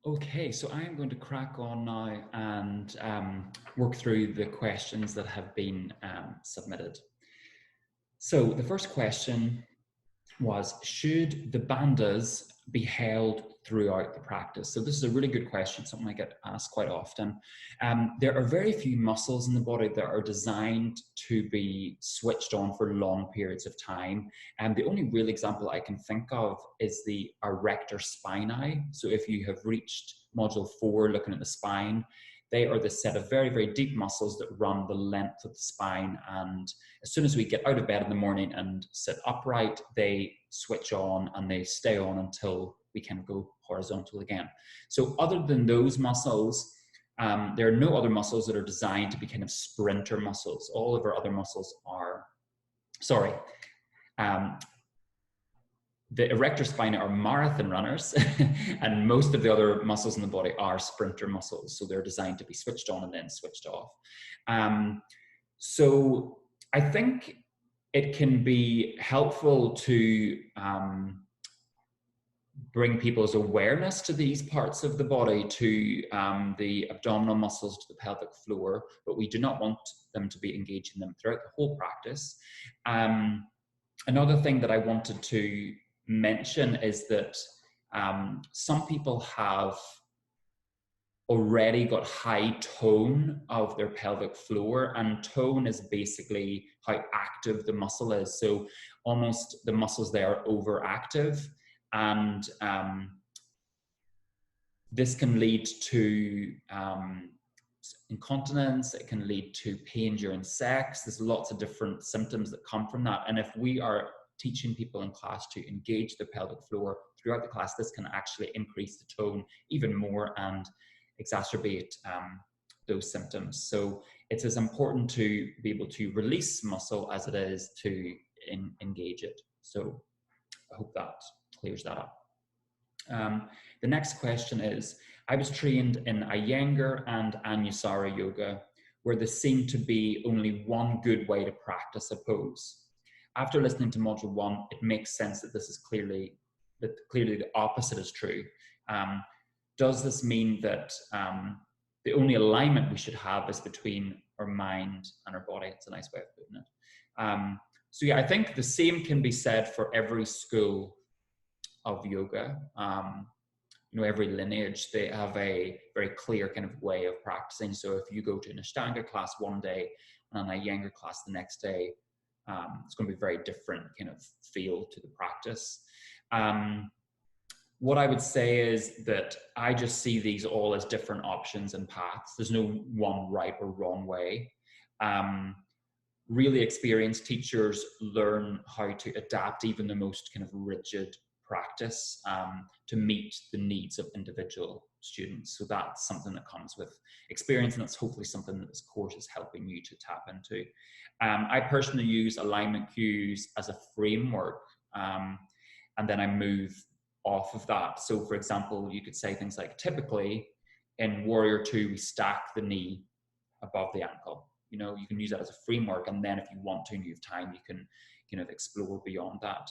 Okay, so I am going to crack on now and work through the questions that have been submitted. So the first question was, should the bandhas be held throughout the practice? So this is a really good question, something I get asked quite often. There are very few muscles in the body that are designed to be switched on for long periods of time. And the only real example I can think of is the erector spinae. So if you have reached module 4, looking at the spine, they are the set of very, very deep muscles that run the length of the spine. And as soon as we get out of bed in the morning and sit upright, they switch on and they stay on until we can go horizontal again. So other than those muscles, there are no other muscles that are designed to be kind of sprinter muscles. All of our other muscles are, sorry, the erector spinae are marathon runners, and most of the other muscles in the body are sprinter muscles. So they're designed to be switched on and then switched off. So I think it can be helpful to bring people's awareness to these parts of the body, to the abdominal muscles, to the pelvic floor, but we do not want them to be engaging them throughout the whole practice. Another thing that I wanted to mention is that some people have already got high tone of their pelvic floor, and tone is basically how active the muscle is. So almost the muscles there are overactive, and this can lead to incontinence. It can lead to pain during sex. There's lots of different symptoms that come from that. And if we are teaching people in class to engage the pelvic floor throughout the class, this can actually increase the tone even more and exacerbate those symptoms. So it's as important to be able to release muscle as it is to engage it. So I hope that clears that up. The next question is, I was trained in Iyengar and Anusara yoga, where there seemed to be only one good way to practice a pose. After listening to module 1, it makes sense that this is clearly the opposite is true. Does this mean that the only alignment we should have is between our mind and our body? It's a nice way of putting it. So yeah, I think the same can be said for every school of yoga. Every lineage, they have a very clear kind of way of practicing. So if you go to an Ashtanga class one day and an Iyengar class the next day, it's going to be a very different kind of feel to the practice. What I would say is that I just see these all as different options and paths. There's no one right or wrong way. Really experienced teachers learn how to adapt even the most kind of rigid practice to meet the needs of individual students. So that's something that comes with experience, and that's hopefully something that this course is helping you to tap into. I personally use alignment cues as a framework, and then I move off of that. So for example, you could say things like, typically in Warrior 2, we stack the knee above the ankle. You can use that as a framework, and then if you want to and you have time, you can kind of explore beyond that.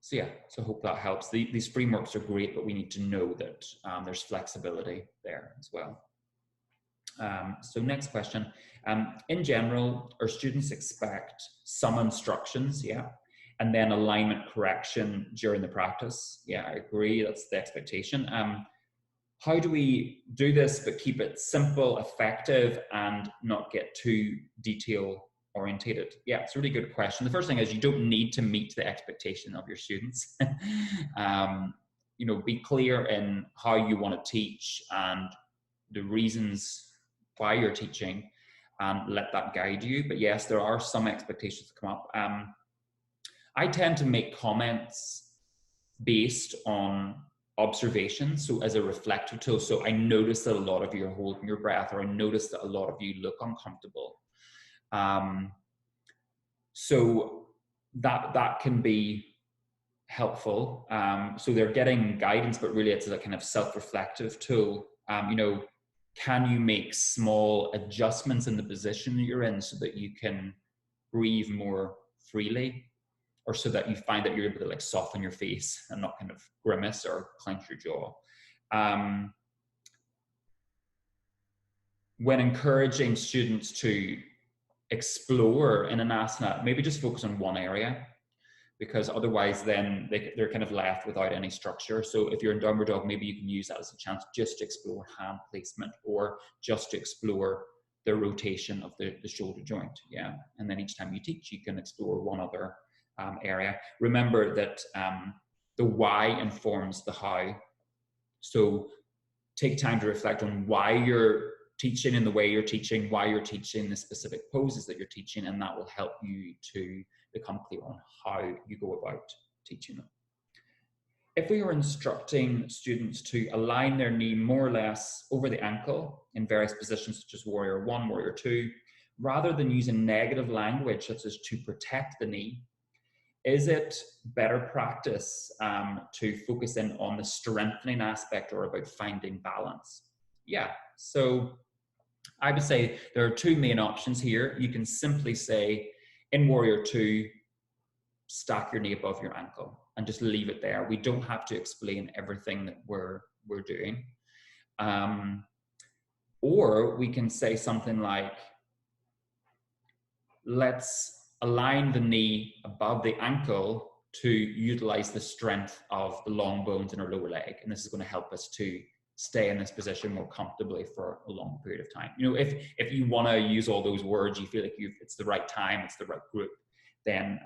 So yeah, so I hope that helps. These frameworks are great, but we need to know that there's flexibility there as well. So next question. In general, our students expect some instructions, yeah, and then alignment correction during the practice. Yeah, I agree, that's the expectation. How do we do this but keep it simple, effective, and not get too detail orientated? Yeah, it's a really good question. The first thing is, you don't need to meet the expectation of your students. Be clear in how you want to teach and the reasons why you're teaching, and let that guide you. But yes, there are some expectations that come up. I tend to make comments based on observation, so as a reflective tool. So I notice that a lot of you are holding your breath, or I notice that a lot of you look uncomfortable. So that can be helpful. So they're getting guidance, but really it's a kind of self-reflective tool. Can you make small adjustments in the position you're in so that you can breathe more freely? or so that you find that you're able to like soften your face and not kind of grimace or clench your jaw. When encouraging students to explore in an asana, maybe just focus on one area, because otherwise then they're kind of left without any structure. So if you're in downward dog, maybe you can use that as a chance just to explore hand placement, or just to explore the rotation of the shoulder joint. Yeah. And then each time you teach, you can explore one other area. Remember that the why informs the how. So take time to reflect on why you're teaching in the way you're teaching, why you're teaching the specific poses that you're teaching, and that will help you to become clear on how you go about teaching them. If we are instructing students to align their knee more or less over the ankle in various positions such as warrior 1, warrior 2, rather than using negative language such as to protect the knee, is it better practice to focus in on the strengthening aspect or about finding balance? Yeah, so I would say there are two main options here. You can simply say in warrior 2, stack your knee above your ankle and just leave it there. We don't have to explain everything that we're doing. Or we can say something like, let's align the knee above the ankle to utilize the strength of the long bones in our lower leg. And this is going to help us to stay in this position more comfortably for a long period of time. You know, if you want to use all those words, you feel like it's the right time, it's the right group, then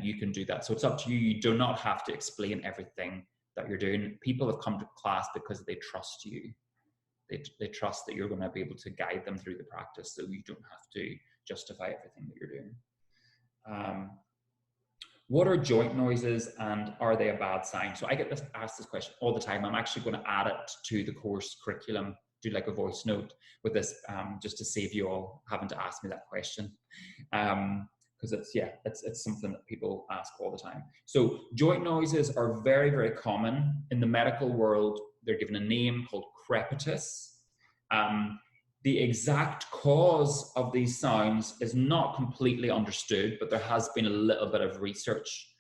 you can do that. So it's up to you. You do not have to explain everything that you're doing. People have come to class because they trust you. They trust that you're going to be able to guide them through the practice, so you don't have to justify everything that you're doing. What are joint noises, and are they a bad sign? So I get asked this question all the time. I'm actually going to add it to the course curriculum, do like a voice note with this, just to save you all having to ask me that question. Because it's something that people ask all the time. So joint noises are very, very common. In the medical world, they're given a name called crepitus. The exact cause of these sounds is not completely understood, but there has been a little bit of research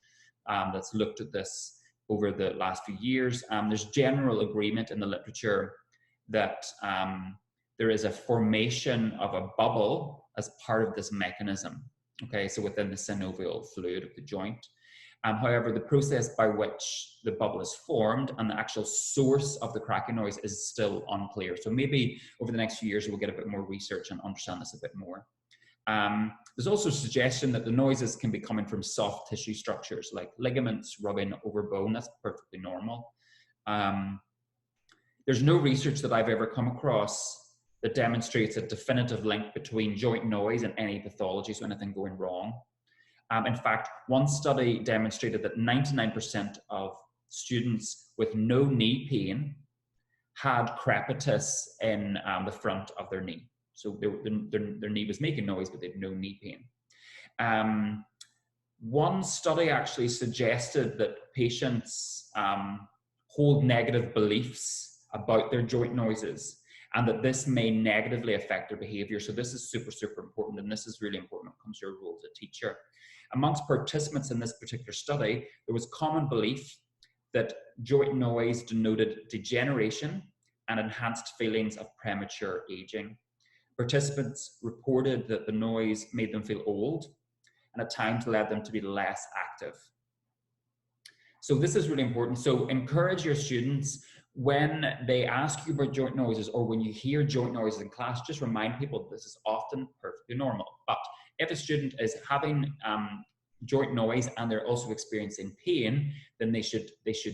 that's looked at this over the last few years. There's general agreement in the literature that there is a formation of a bubble as part of this mechanism. Okay, so within the synovial fluid of the joint. However, the process by which the bubble is formed and the actual source of the cracking noise is still unclear. So maybe over the next few years, we'll get a bit more research and understand this a bit more. There's also a suggestion that the noises can be coming from soft tissue structures like ligaments rubbing over bone. That's perfectly normal. There's no research that I've ever come across that demonstrates a definitive link between joint noise and any pathology, so anything going wrong. In fact, one study demonstrated that 99% of students with no knee pain had crepitus in the front of their knee. So their knee was making noise, but they had no knee pain. One study actually suggested that patients hold negative beliefs about their joint noises, and that this may negatively affect their behavior. So this is super, super important, and this is really important when it comes to your role as a teacher. Amongst participants in this particular study, there was common belief that joint noise denoted degeneration and enhanced feelings of premature aging. Participants reported that the noise made them feel old and at times led them to be less active. So this is really important. So encourage your students, when they ask you about joint noises or when you hear joint noises in class, just remind people this is often perfectly normal. But if a student is having joint noise and they're also experiencing pain, then they should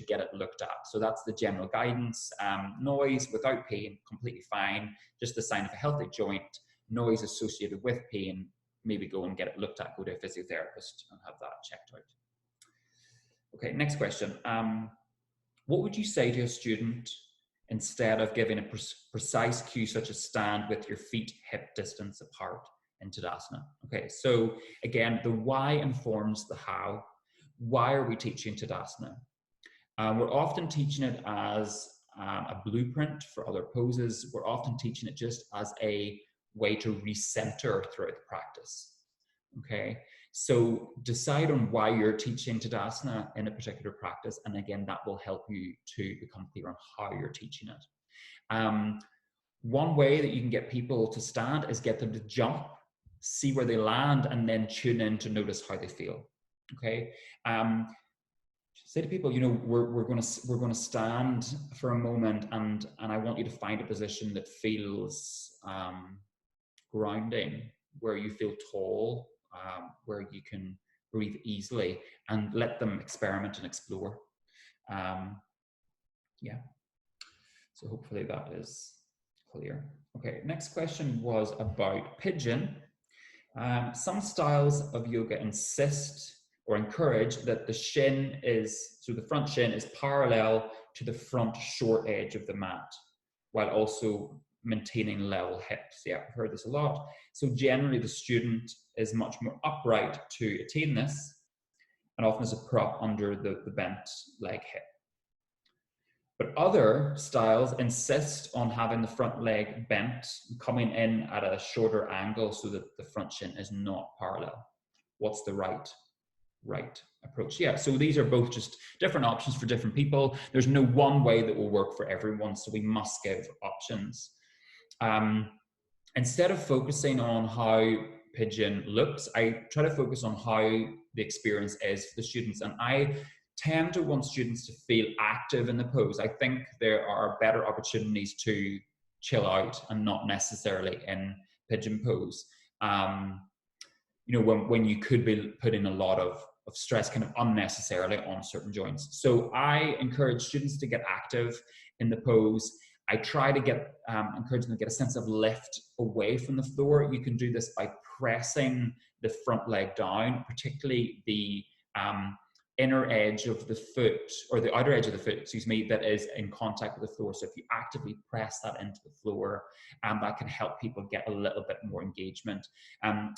get it looked at. So that's the general guidance. Noise without pain, completely fine, just a sign of a healthy joint. Noise associated with pain, maybe go and get it looked at, go to a physiotherapist and have that checked out. Okay, next question. What would you say to a student instead of giving a precise cue such as stand with your feet hip distance apart in Tadasana? Okay, so again, the why informs the how. Why are we teaching Tadasana? We're often teaching it as a blueprint for other poses. We're often teaching it just as a way to recenter throughout the practice. Okay, So decide on why you're teaching Tadasana in a particular practice. And again, that will help you to become clear on how you're teaching it. One way that you can get people to stand is get them to jump, see where they land, and then tune in to notice how they feel. Okay. Say to people, we're going to stand for a moment, and I want you to find a position that feels grounding, where you feel tall, where you can breathe easily, and let them experiment and explore. Yeah. So hopefully that is clear. Okay, next question was about pigeon. Some styles of yoga insist or encourage that the shin is, so the front shin is parallel to the front short edge of the mat, while also maintaining level hips. Yeah, I've heard this a lot. So generally the student is much more upright to attain this, and often as a prop under the bent leg hip. But other styles insist on having the front leg bent, coming in at a shorter angle so that the front shin is not parallel. What's the right approach? Yeah, so these are both just different options for different people. There's no one way that will work for everyone, so we must give options. Instead of focusing on how pigeon looks, I try to focus on how the experience is for the students. And I tend to want students to feel active in the pose. I think there are better opportunities to chill out and not necessarily in pigeon pose. When you could be putting a lot of stress kind of unnecessarily on certain joints. So I encourage students to get active in the pose. I try to encourage them to get a sense of lift away from the floor. You can do this by pressing the front leg down, particularly the inner edge of the foot, or the outer edge of the foot, excuse me, that is in contact with the floor. So if you actively press that into the floor, that can help people get a little bit more engagement.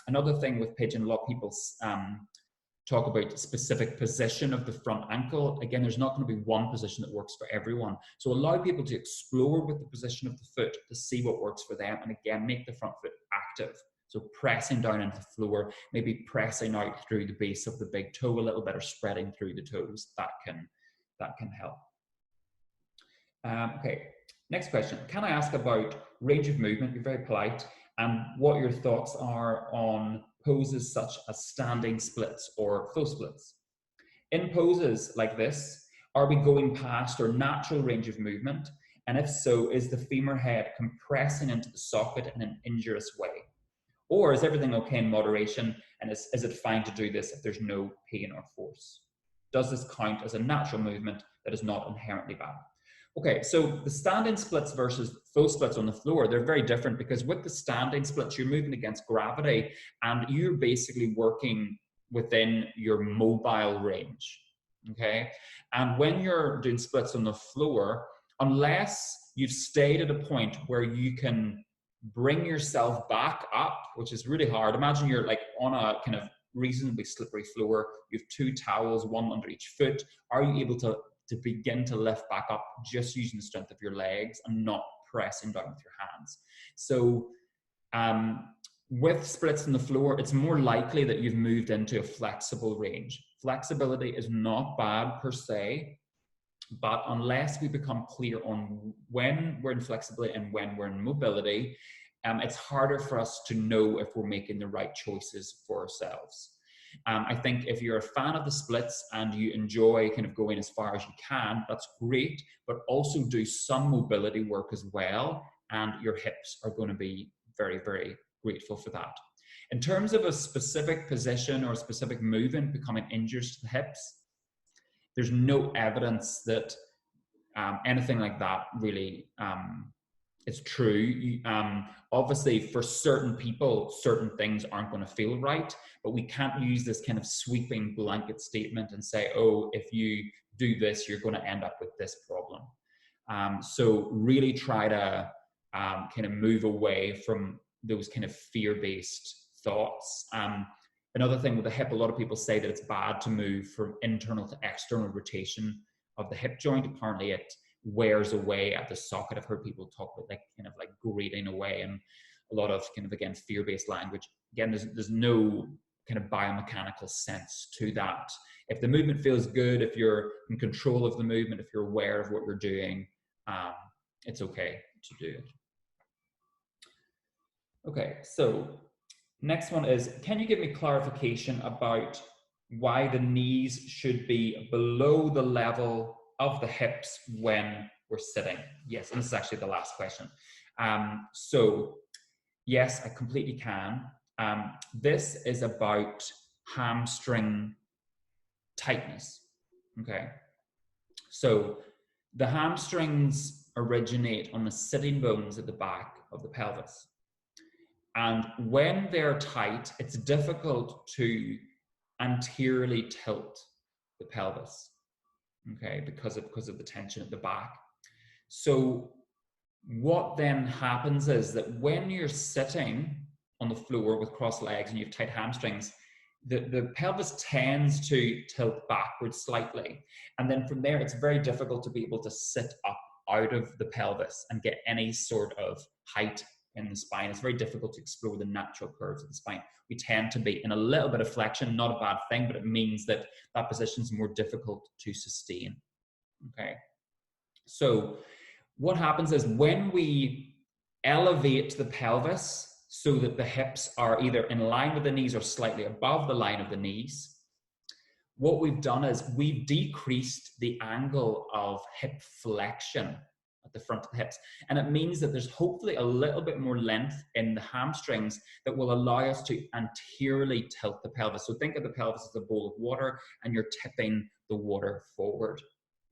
Another thing with pigeon, a lot of people talk about specific position of the front ankle. Again, there's not going to be one position that works for everyone. So allow people to explore with the position of the foot to see what works for them. And again, make the front foot active. So pressing down into the floor, maybe pressing out through the base of the big toe a little bit, or spreading through the toes. That can help. Okay, next question. Can I ask about range of movement? You're very polite. And what your thoughts are on poses such as standing splits or full splits. In poses like this, are we going past our natural range of movement? And if so, is the femur head compressing into the socket in an injurious way? Or is everything okay in moderation, and is it fine to do this if there's no pain or force? Does this count as a natural movement that is not inherently bad? Okay, so the standing splits versus full splits on the floor, they're very different, because with the standing splits, you're moving against gravity and you're basically working within your mobile range, okay? And when you're doing splits on the floor, unless you've stayed at a point where you can bring yourself back up, which is really hard. Imagine you're like on a kind of reasonably slippery floor. You have two towels, one under each foot. Are you able to begin to lift back up just using the strength of your legs and not pressing down with your hands? So with splits on the floor, it's more likely that you've moved into a flexible range. Flexibility is not bad per se, but unless we become clear on when we're in flexibility and when we're in mobility, it's harder for us to know if we're making the right choices for ourselves. I think if you're a fan of the splits and you enjoy kind of going as far as you can, that's great, but also do some mobility work as well, and your hips are going to be very, very grateful for that. In terms of a specific position or a specific movement becoming injurious to the hips, there's no evidence that anything like that really is true. Obviously, for certain people, certain things aren't going to feel right, but we can't use this kind of sweeping blanket statement and say, oh, if you do this, you're going to end up with this problem. So really try to kind of move away from those kind of fear-based thoughts. Another thing with the hip, a lot of people say that it's bad to move from internal to external rotation of the hip joint. Apparently it wears away at the socket. I've heard people talk about like kind of like grating away, and a lot of kind of, again, fear-based language. Again, there's no kind of biomechanical sense to that. If the movement feels good, if you're in control of the movement, if you're aware of what you're doing, it's okay to do it. Okay, so next one is, can you give me clarification about why the knees should be below the level of the hips when we're sitting? Yes, and this is actually the last question. So yes, I completely can. This is about hamstring tightness, okay? So the hamstrings originate on the sitting bones at the back of the pelvis. And when they're tight, it's difficult to anteriorly tilt the pelvis, okay, because of the tension at the back. So what then happens is that when you're sitting on the floor with crossed legs and you have tight hamstrings, the pelvis tends to tilt backwards slightly. And then from there, it's very difficult to be able to sit up out of the pelvis and get any sort of height in the spine. It's very difficult to explore the natural curves of the spine. We tend to be in a little bit of flexion, not a bad thing, but it means that that position is more difficult to sustain. Okay. So what happens is when we elevate the pelvis so that the hips are either in line with the knees or slightly above the line of the knees, what we've done is we've decreased the angle of hip flexion at the front of the hips. And it means that there's hopefully a little bit more length in the hamstrings that will allow us to anteriorly tilt the pelvis. So think of the pelvis as a bowl of water and you're tipping the water forward.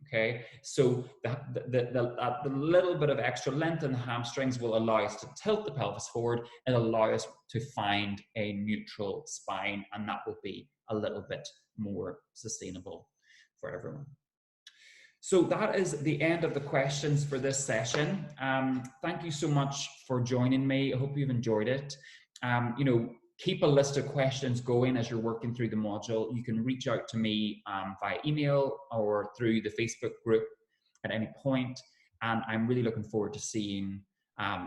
Okay, so the little bit of extra length in the hamstrings will allow us to tilt the pelvis forward and allow us to find a neutral spine, and that will be a little bit more sustainable for everyone. So that is the end of the questions for this session. Thank you so much for joining me. I hope you've enjoyed it. Keep a list of questions going as you're working through the module. You can reach out to me via email or through the Facebook group at any point. And I'm really looking forward to seeing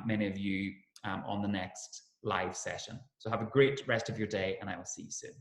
many of you on the next live session. So have a great rest of your day, and I will see you soon.